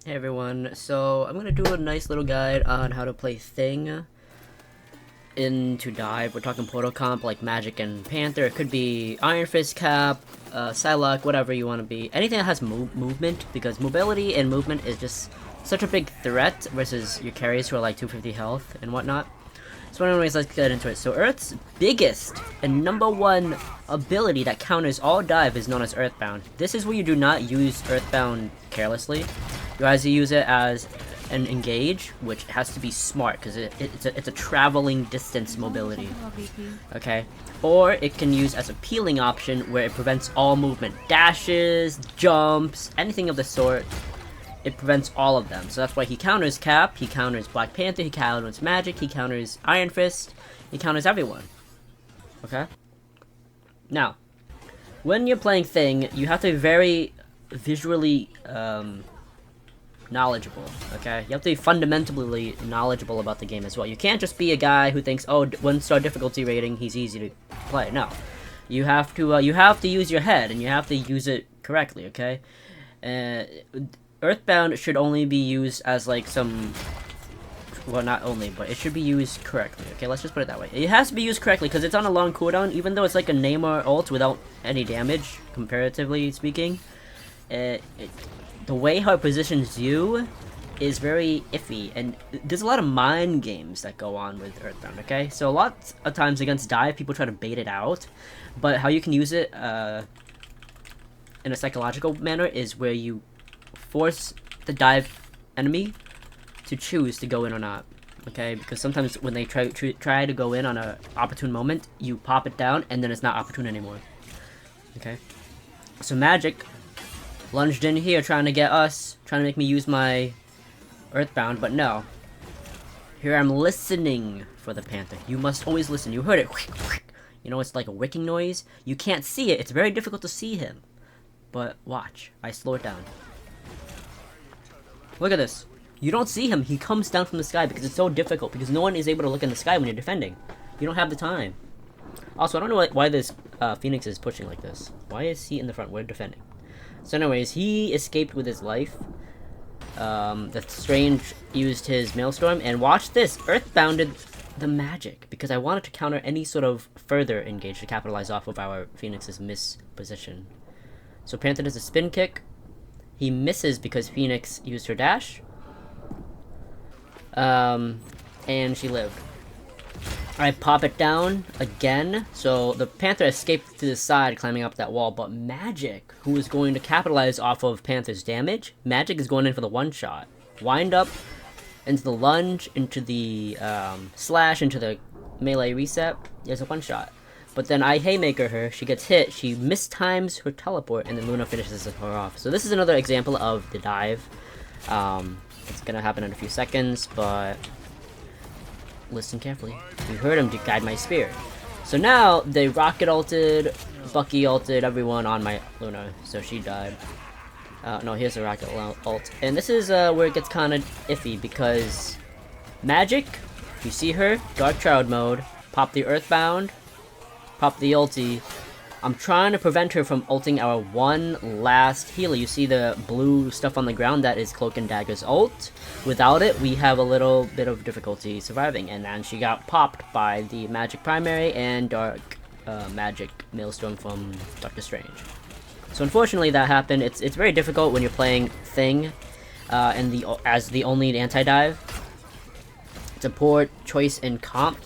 Hey everyone, so I'm gonna do a nice little guide on how to play Thing into Dive. We're talking Portal Comp like Magic and Panther. It could be Iron Fist Cap, Psylocke, whatever you want to be. Anything that has movement, because mobility and movement is just such a big threat versus your carries who are like 250 health and whatnot. So anyways, let's get into it. So Earth's biggest and #1 ability that counters all dive is known as Earthbound. This is where you do not use Earthbound carelessly. You either use it as an engage, which has to be smart because it's a traveling distance mobility. Okay, or it can use as a peeling option where it prevents all movement, dashes, jumps, anything of the sort. It prevents all of them. So that's why he counters Cap, he counters Black Panther, he counters Magic, he counters Iron Fist, he counters everyone. Okay? Now, when you're playing Thing, you have to be very visually knowledgeable, okay? You have to be fundamentally knowledgeable about the game as well. You can't just be a guy who thinks, oh, 1-star difficulty rating, he's easy to play. No. You have to use your head, and you have to use it correctly, okay? Earthbound should only be used as like some, well, not only, but it should be used correctly. Okay, let's just put it that way. It has to be used correctly because it's on a long cooldown, even though it's like a Neymar ult without any damage, comparatively speaking. The way how it positions you is very iffy, and there's a lot of mind games that go on with Earthbound, okay? So a lot of times against dive, people try to bait it out, but how you can use it in a psychological manner is where you force the dive enemy to choose to go in or not, okay? Because sometimes when they try to go in on a opportune moment, you pop it down and then it's not opportune anymore, okay? So Magic lunged in here trying to make me use my Earthbound, but no. Here I'm listening for the Panther. You must always listen. You heard it. You know, it's like a wicking noise. You can't see it. It's very difficult to see him. But watch. I slow it down. Look at this. You don't see him. He comes down from the sky because it's so difficult. Because no one is able to look in the sky when you're defending. You don't have the time. Also, I don't know why this Phoenix is pushing like this. Why is he in the front? We're defending. So anyways, he escaped with his life. The Strange used his Maelstrom. And watch this. Earthbounded the Magic. Because I wanted to counter any sort of further engage to capitalize off of our Phoenix's misposition. So Panther does a spin kick. He misses because Phoenix used her dash. And she lived. I pop it down again. So the Panther escaped to the side, climbing up that wall. But Magic, who is going to capitalize off of Panther's damage, Magic is going in for the one-shot. Wind up into the lunge, into the slash, into the melee reset. There's a one-shot. But then I haymaker her, she gets hit, she mistimes her teleport, and then Luna finishes her off. So this is another example of the dive. It's gonna happen in a few seconds, but listen carefully. You heard him guide my spear. So now they rocket ulted, Bucky ulted everyone on my Luna, so she died. No, here's a rocket ult. And this is where it gets kind of iffy, because Magic, you see her, Dark Shroud mode, pop the Earthbound, pop the ulti. I'm trying to prevent her from ulting our one last healer. You see the blue stuff on the ground? That is Cloak and Dagger's ult. Without it, we have a little bit of difficulty surviving. And then she got popped by the Magic Primary and Dark Magic Maelstrom from Doctor Strange. So unfortunately that happened. It's very difficult when you're playing Thing as the only anti-dive. It's a poor choice in comp.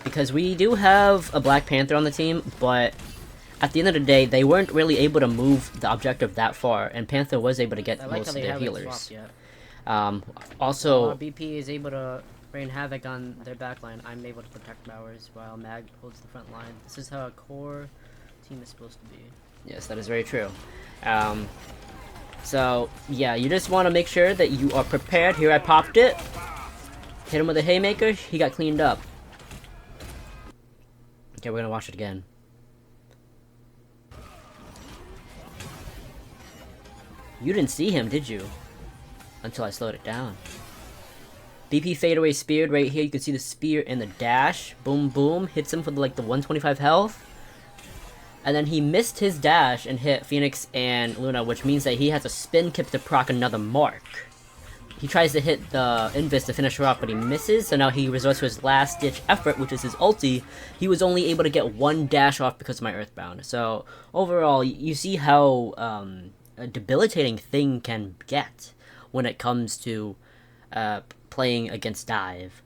Because we do have a Black Panther on the team, but at the end of the day, they weren't really able to move the objective that far, and Panther was able to get most of their healers. Also, BP is able to rain havoc on their backline. I'm able to protect Bowers while Mag holds the front line. This is how a core team is supposed to be. Yes, that is very true. So, yeah, you just want to make sure that you are prepared. Here I popped it. Hit him with a haymaker. He got cleaned up. Okay, we're gonna watch it again. You didn't see him, did you? Until I slowed it down. BP fadeaway speared right here. You can see the spear and the dash. Boom, boom. Hits him for like the 125 health. And then he missed his dash and hit Phoenix and Luna, which means that he has a spin kick to proc another mark. he tries to hit the Invis to finish her off, but he misses, so now he resorts to his last-ditch effort, which is his ulti. He was only able to get one dash off because of my Earthbound. So, overall, you see how a debilitating thing can get when it comes to playing against Dive.